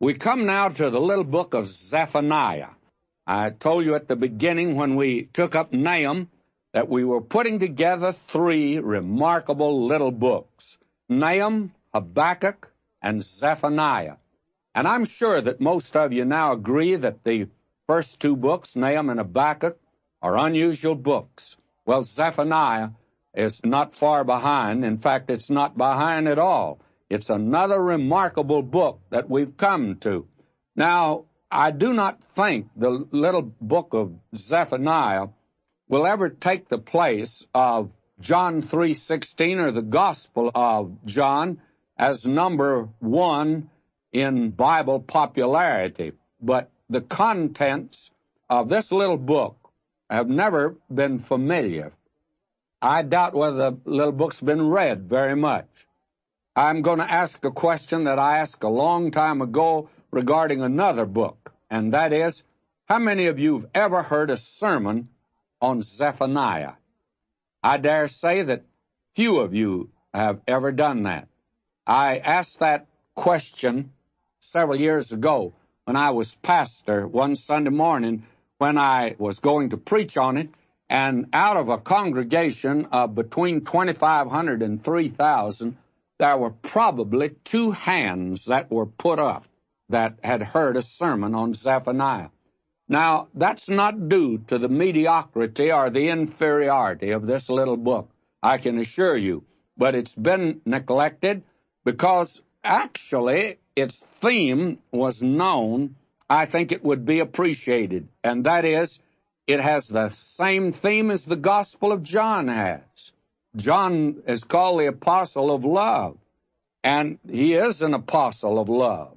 We come now to the little book of Zephaniah. I told you at the beginning when we took up Nahum that we were putting together three remarkable little books, Nahum, Habakkuk, and Zephaniah. And I'm sure that most of you now agree that the first two books, Nahum and Habakkuk, are unusual books. Well, Zephaniah is not far behind. In fact, it's not behind at all. It's another remarkable book that we've come to. Now, I do not think the little book of Zephaniah will ever take the place of John 3:16 or the Gospel of John as number one in Bible popularity. But the contents of this little book have never been familiar. I doubt whether the little book's been read very much. I'm going to ask a question that I asked a long time ago regarding another book, and that is, how many of you have ever heard a sermon on Zephaniah? I dare say that few of you have ever done that. I asked that question several years ago when I was pastor one Sunday morning when I was going to preach on it, and out of a congregation of between 2,500 and 3,000, there were probably two hands that were put up that had heard a sermon on Zephaniah. Now, that's not due to the mediocrity or the inferiority of this little book, I can assure you, but it's been neglected because actually its theme was known. I think it would be appreciated, and that is, it has the same theme as the Gospel of John has. John is called the apostle of love, and he is an apostle of love.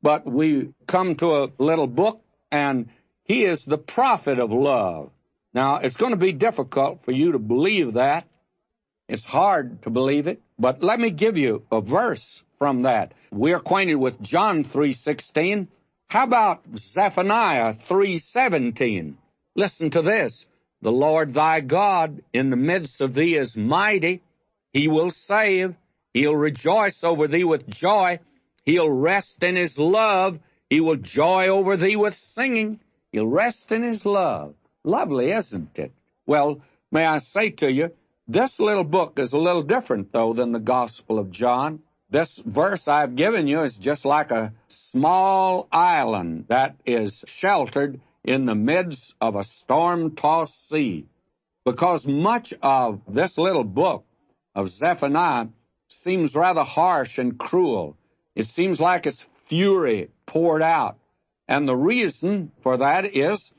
But we come to a little book, and he is the prophet of love. Now, it's going to be difficult for you to believe that. It's hard to believe it, but let me give you a verse from that. We're acquainted with John 3:16. How about Zephaniah 3:17? Listen to this. The Lord thy God in the midst of thee is mighty. He will save. He'll rejoice over thee with joy. He'll rest in his love. He will joy over thee with singing. He'll rest in his love. Lovely, isn't it? Well, may I say to you, this little book is a little different, though, than the Gospel of John. This verse I've given you is just like a small island that is sheltered in the midst of a storm-tossed sea, because much of this little book of Zephaniah seems rather harsh and cruel. It seems like it's fury poured out. And the reason for that is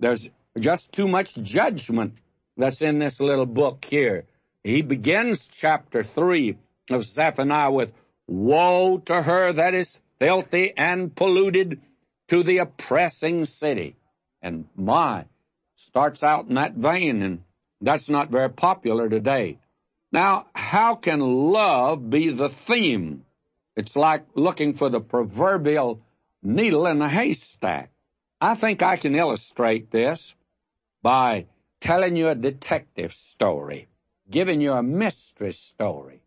there's just too much judgment that's in this little book here. He begins chapter 3 of Zephaniah with, "Woe to her that is filthy and polluted, to the oppressing city." And starts out in that vein, and that's not very popular today. Now, how can love be the theme? It's like looking for the proverbial needle in a haystack. I think I can illustrate this by telling you a detective story, giving you a mystery story.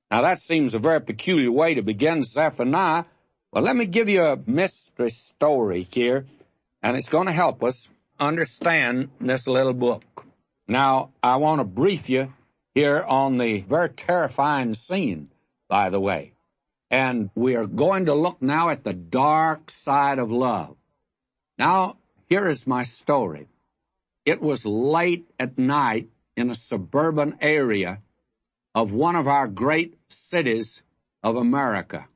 Now, that seems a very peculiar way to begin Zephaniah. Well, let me give you a mystery story here, and it's going to help us understand this little book. Now, I want to brief you here on the very terrifying scene, by the way. And we are going to look now at the dark side of love. Now, here is my story. It was late at night in a suburban area of one of our great cities of America.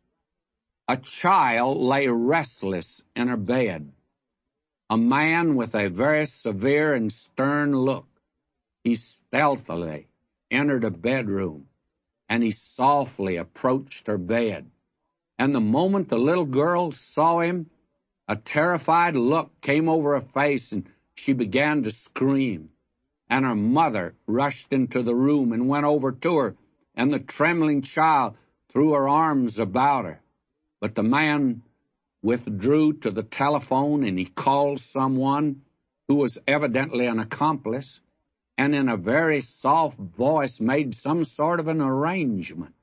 A child lay restless in her bed. A man with a very severe and stern look. He stealthily entered a bedroom, and he softly approached her bed. And the moment the little girl saw him, a terrified look came over her face, and she began to scream. And her mother rushed into the room and went over to her, and the trembling child threw her arms about her. But the man withdrew to the telephone, and he called someone who was evidently an accomplice, and in a very soft voice made some sort of an arrangement.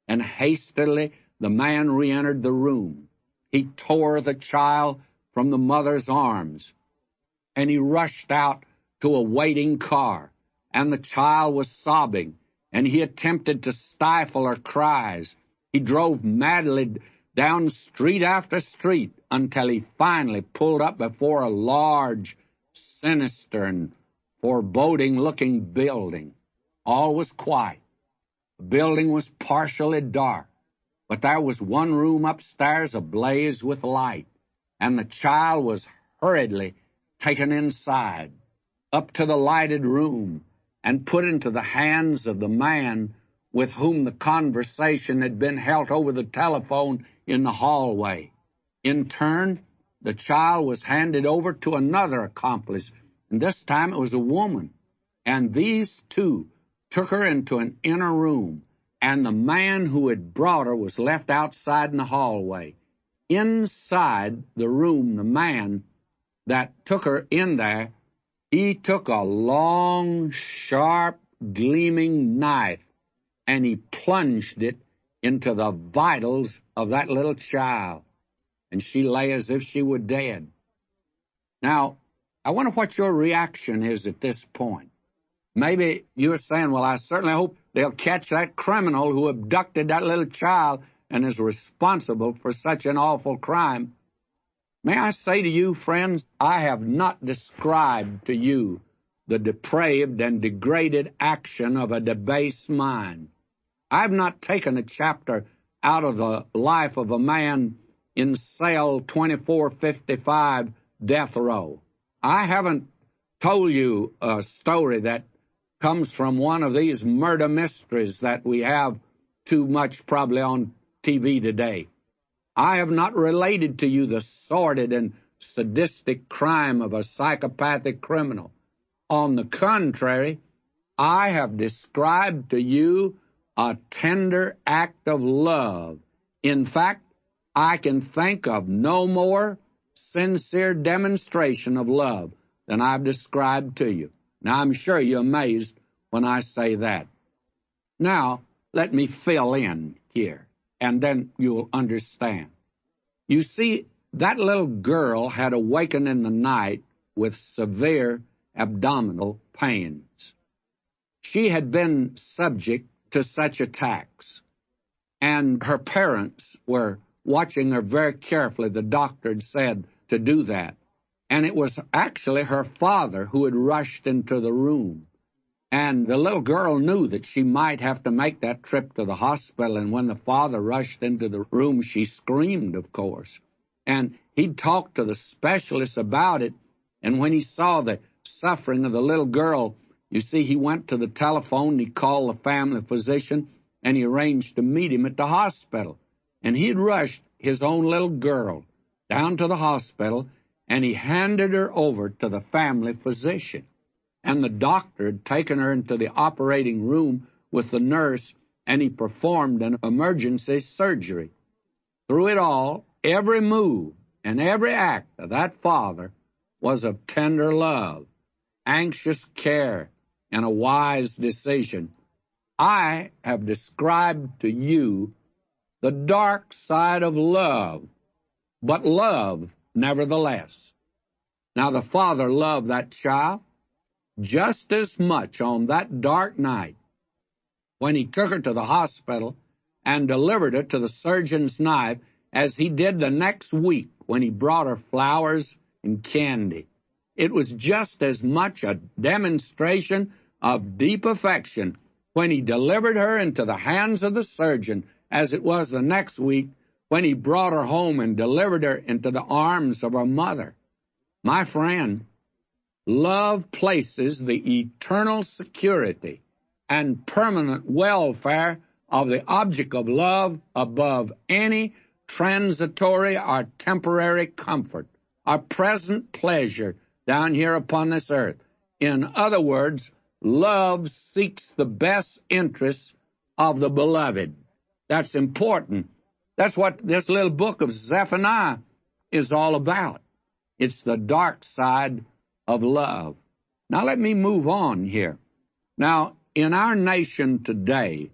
And hastily the man re-entered the room. he tore the child from the mother's arms, and he rushed out to a waiting car, and the child was sobbing, and he attempted to stifle her cries. He drove madly down street after street until he finally pulled up before a large, sinister, and foreboding-looking building. All was quiet. The building was partially dark, but there was one room upstairs ablaze with light, and the child was hurriedly taken inside, up to the lighted room, and put into the hands of the man with whom the conversation had been held over the telephone in the hallway. In turn, the child was handed over to another accomplice, and this time it was a woman. And these two took her into an inner room, and the man who had brought her was left outside in the hallway. Inside the room, the man that took her in there, he took a long, sharp, gleaming knife, and he plunged it into the vitals of that little child, and she lay as if she were dead. Now, I wonder what your reaction is at this point. Maybe you're saying, well, I certainly hope they'll catch that criminal who abducted that little child and is responsible for such an awful crime. May I say to you, friends, I have not described to you the depraved and degraded action of a debased mind. I have not taken a chapter out of the life of a man in cell 2455 death row. I haven't told you a story that comes from one of these murder mysteries that we have too much probably on TV today. I have not related to you the sordid and sadistic crime of a psychopathic criminal. On the contrary, I have described to you a tender act of love. In fact, I can think of no more sincere demonstration of love than I've described to you. Now, I'm sure you're amazed when I say that. Now, let me fill in here, and then you'll understand. You see, that little girl had awakened in the night with severe abdominal pains. She had been subject to such attacks, and her parents were watching her very carefully. The doctor had said to do that. And it was actually her father who had rushed into the room. And the little girl knew that she might have to make that trip to the hospital, and when the father rushed into the room, she screamed, of course. And he'd talked to the specialist about it, and when he saw the suffering of the little girl, you see, he went to the telephone, he called the family physician, and he arranged to meet him at the hospital. And he'd rushed his own little girl down to the hospital, and he handed her over to the family physician. And the doctor had taken her into the operating room with the nurse, and he performed an emergency surgery. Through it all, every move and every act of that father was of tender love, anxious care, and a wise decision. I have described to you the dark side of love, but love nevertheless. Now, the father loved that child just as much on that dark night when he took her to the hospital and delivered her to the surgeon's knife as he did the next week when he brought her flowers and candy. It was just as much a demonstration of deep affection when he delivered her into the hands of the surgeon as it was the next week when he brought her home and delivered her into the arms of her mother. My friend, love places the eternal security and permanent welfare of the object of love above any transitory or temporary comfort or present pleasure down here upon this earth. In other words, love seeks the best interests of the beloved. That's important. That's what this little book of Zephaniah is all about. It's the dark side of love. Now let me move on here. Now, in our nation today,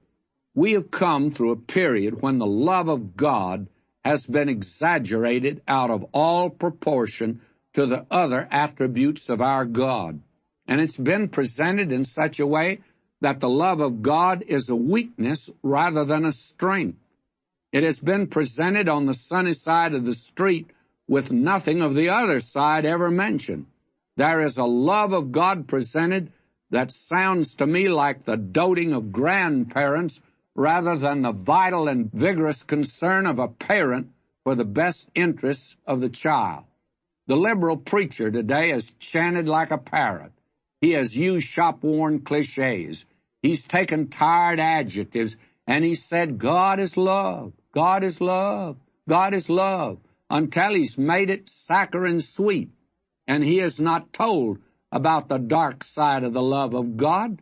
we have come through a period when the love of God has been exaggerated out of all proportion to the other attributes of our God. And it's been presented in such a way that the love of God is a weakness rather than a strength. It has been presented on the sunny side of the street with nothing of the other side ever mentioned. There is a love of God presented that sounds to me like the doting of grandparents rather than the vital and vigorous concern of a parent for the best interests of the child. The liberal preacher today has chanted like a parrot. He has used shop-worn cliches. He's taken tired adjectives, and he said, God is love, God is love, God is love, until he's made it saccharine sweet, and he has not told about the dark side of the love of God.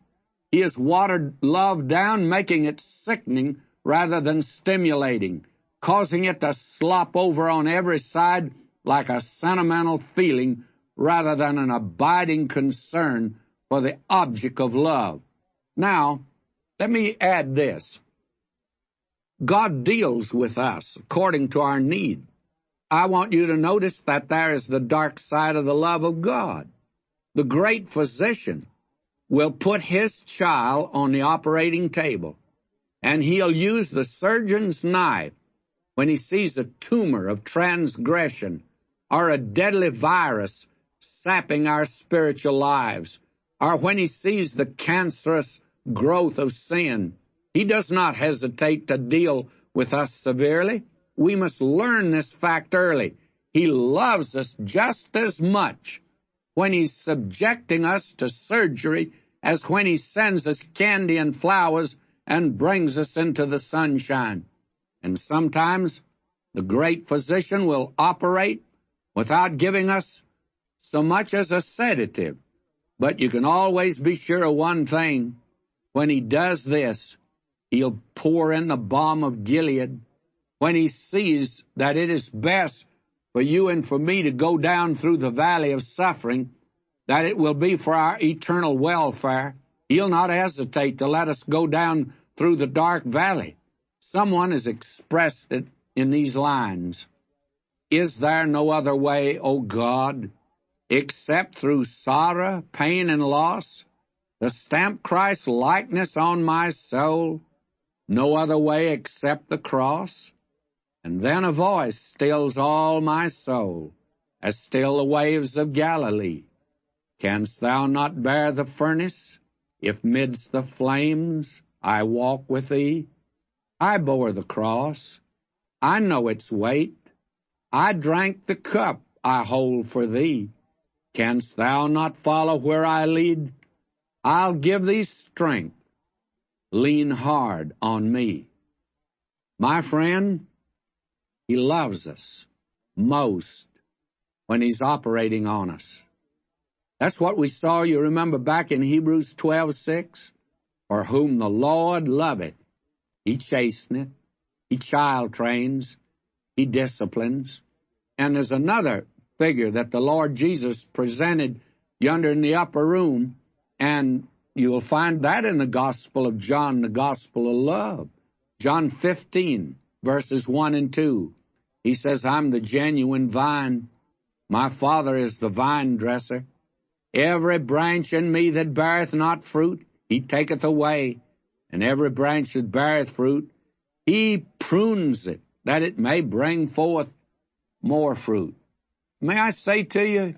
He has watered love down, making it sickening rather than stimulating, causing it to slop over on every side like a sentimental feeling rather than an abiding concern for the object of love. Now, let me add this. God deals with us according to our need. I want you to notice that there is the dark side of the love of God. The great physician will put his child on the operating table, and he'll use the surgeon's knife when he sees a tumor of transgression or a deadly virus sapping our spiritual lives, or when he sees the cancerous growth of sin. He does not hesitate to deal with us severely. We must learn this fact early. He loves us just as much when he's subjecting us to surgery as when he sends us candy and flowers and brings us into the sunshine. And sometimes the great physician will operate without giving us so much as a sedative. But you can always be sure of one thing. When he does this, he'll pour in the balm of Gilead. When he sees that it is best for you and for me to go down through the valley of suffering, that it will be for our eternal welfare, he'll not hesitate to let us go down through the dark valley. Someone has expressed it in these lines. Is there no other way, O God, except through sorrow, pain, and loss, to stamp Christ's likeness on my soul? No other way except the cross? And then a voice stills all my soul, as still the waves of Galilee. Canst thou not bear the furnace, if midst the flames I walk with thee? I bore the cross, I know its weight, I drank the cup I hold for thee. Canst thou not follow where I lead? I'll give thee strength, lean hard on me. My friend, he loves us most when he's operating on us. That's what we saw, you remember, back in Hebrews 12:6. For whom the Lord loveth, he chasteneth, he child trains, he disciplines. And there's another figure that the Lord Jesus presented yonder in the upper room, and you will find that in the Gospel of John, the Gospel of love. John 15, verses 1 and 2. He says, I'm the genuine vine. My Father is the vine dresser. Every branch in me that beareth not fruit, he taketh away. And every branch that beareth fruit, he prunes it, that it may bring forth more fruit. May I say to you,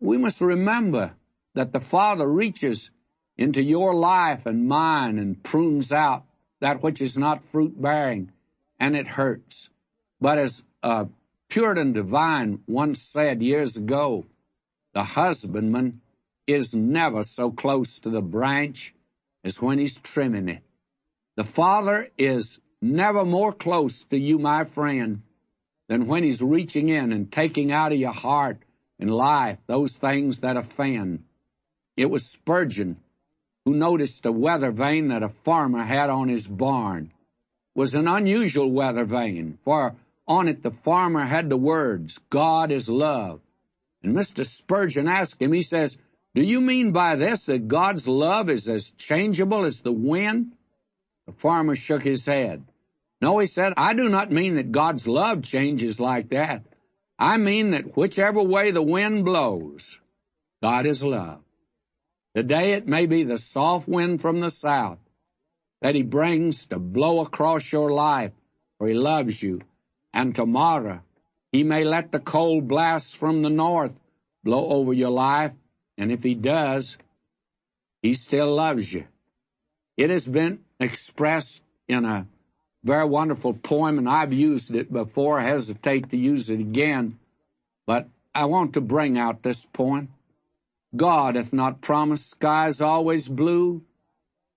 we must remember that the Father reaches into your life and mine and prunes out that which is not fruit-bearing, and it hurts. But as a Puritan divine once said years ago, the husbandman is never so close to the branch as when he's trimming it. The Father is never more close to you, my friend, than when he's reaching in and taking out of your heart and life those things that offend. It was Spurgeon who noticed a weather vane that a farmer had on his barn. It was an unusual weather vane, for on it the farmer had the words, God is love. And Mr. Spurgeon asked him, he says, do you mean by this that God's love is as changeable as the wind? The farmer shook his head. No, he said, I do not mean that God's love changes like that. I mean that whichever way the wind blows, God is love. Today it may be the soft wind from the south that he brings to blow across your life, for he loves you. And tomorrow he may let the cold blasts from the north blow over your life, and if he does, he still loves you. It has been expressed in a very wonderful poem, and I've used it before. I hesitate to use it again, but I want to bring out this point. God hath not promised skies always blue,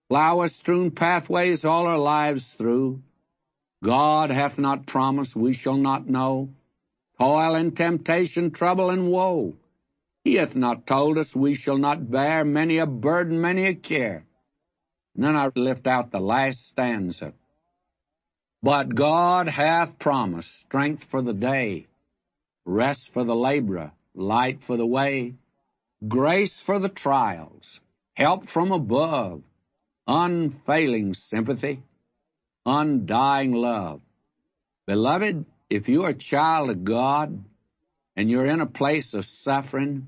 flower-strewn pathways all our lives through. God hath not promised we shall not know toil and temptation, trouble and woe. He hath not told us we shall not bear many a burden, many a care. And then I lift out the last stanza. But God hath promised strength for the day, rest for the laborer, light for the way, grace for the trials, help from above, unfailing sympathy, undying love. Beloved, if you're a child of God and you're in a place of suffering,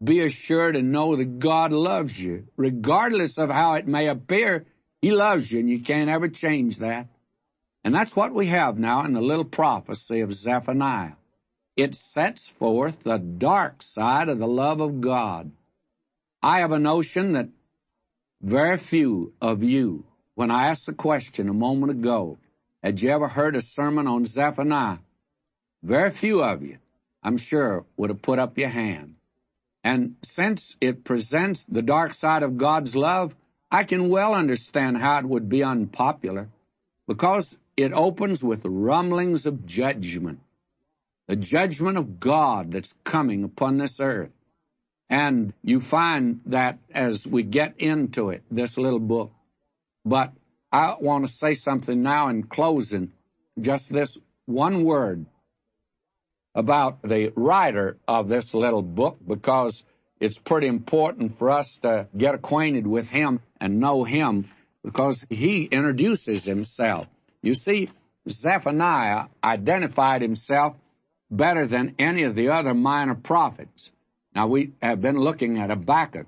be assured and know that God loves you. Regardless of how it may appear, he loves you, and you can't ever change that. And that's what we have now in the little prophecy of Zephaniah. It sets forth the dark side of the love of God. I have a notion that very few of you, when I asked the question a moment ago, had you ever heard a sermon on Zephaniah? Very few of you, I'm sure, would have put up your hand. And since it presents the dark side of God's love, I can well understand how it would be unpopular, because it opens with rumblings of judgment, the judgment of God that's coming upon this earth. And you find that as we get into it, this little book. But I want to say something now in closing, just this one word about the writer of this little book, because it's pretty important for us to get acquainted with him and know him, because he introduces himself. You see, Zephaniah identified himself better than any of the other minor prophets. Now, we have been looking at Habakkuk.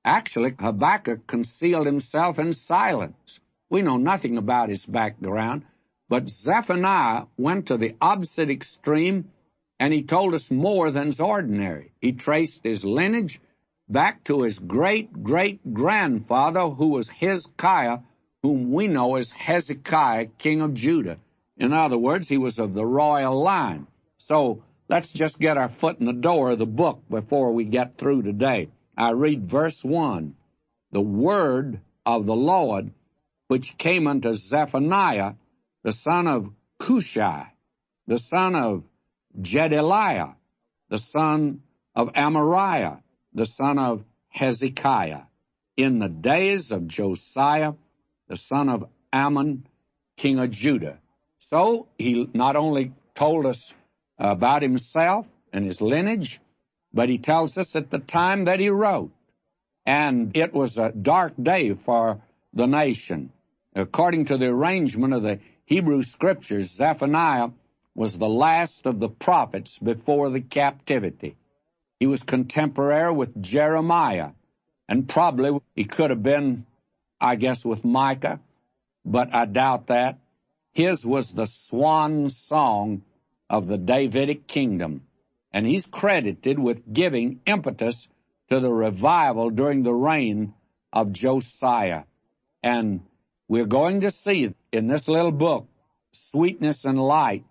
Actually, Habakkuk concealed himself in silence. We know nothing about his background, but Zephaniah went to the opposite extreme, and he told us more than's ordinary. He traced his lineage back to his great-great-grandfather, who was Hezekiah, whom we know as Hezekiah, king of Judah. In other words, he was of the royal line. So let's just get our foot in the door of the book before we get through today. I read verse 1. The word of the Lord, which came unto Zephaniah, the son of Cushi, the son of Jedaliah, the son of Amariah, the son of Hezekiah, in the days of Josiah, the son of Ammon, king of Judah. So he not only told us about himself and his lineage, but he tells us at the time that he wrote. And it was a dark day for the nation. According to the arrangement of the Hebrew Scriptures, Zephaniah was the last of the prophets before the captivity. He was contemporary with Jeremiah, and probably he could have been, I guess, with Micah, but I doubt that. His was the swan song of the Davidic kingdom, and he's credited with giving impetus to the revival during the reign of Josiah. And we're going to see in this little book sweetness and light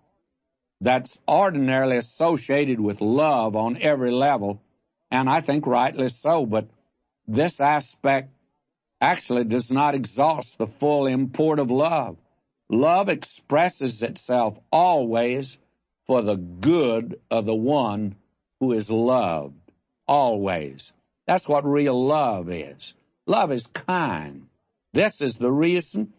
that's ordinarily associated with love on every level, and I think rightly so, but this aspect actually does not exhaust the full import of love. Love expresses itself always for the good of the one who is loved, always. That's what real love is. Love is kind. This is the reason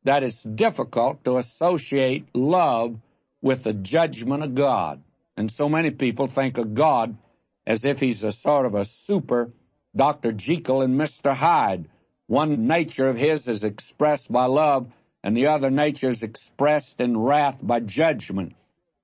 that it's difficult to associate love with the judgment of God. And so many people think of God as if he's a sort of a super Dr. Jekyll and Mr. Hyde. One nature of his is expressed by love, and the other nature is expressed in wrath by judgment.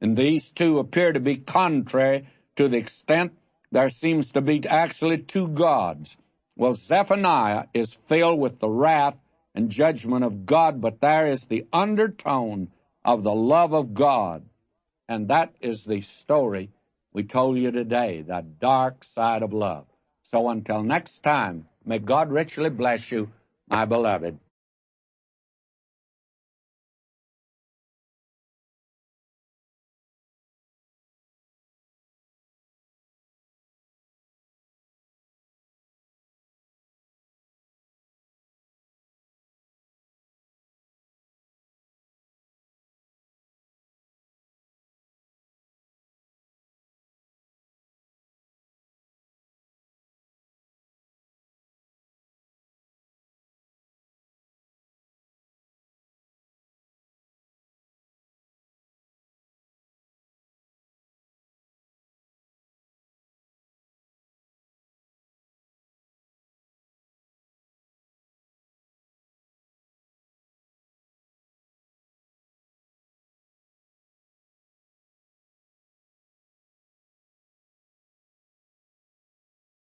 And these two appear to be contrary to the extent there seems to be actually two gods. Well, Zephaniah is filled with the wrath and judgment of God, but there is the undertone of the love of God. And that is the story we told you today, the dark side of love. So until next time, may God richly bless you, my beloved.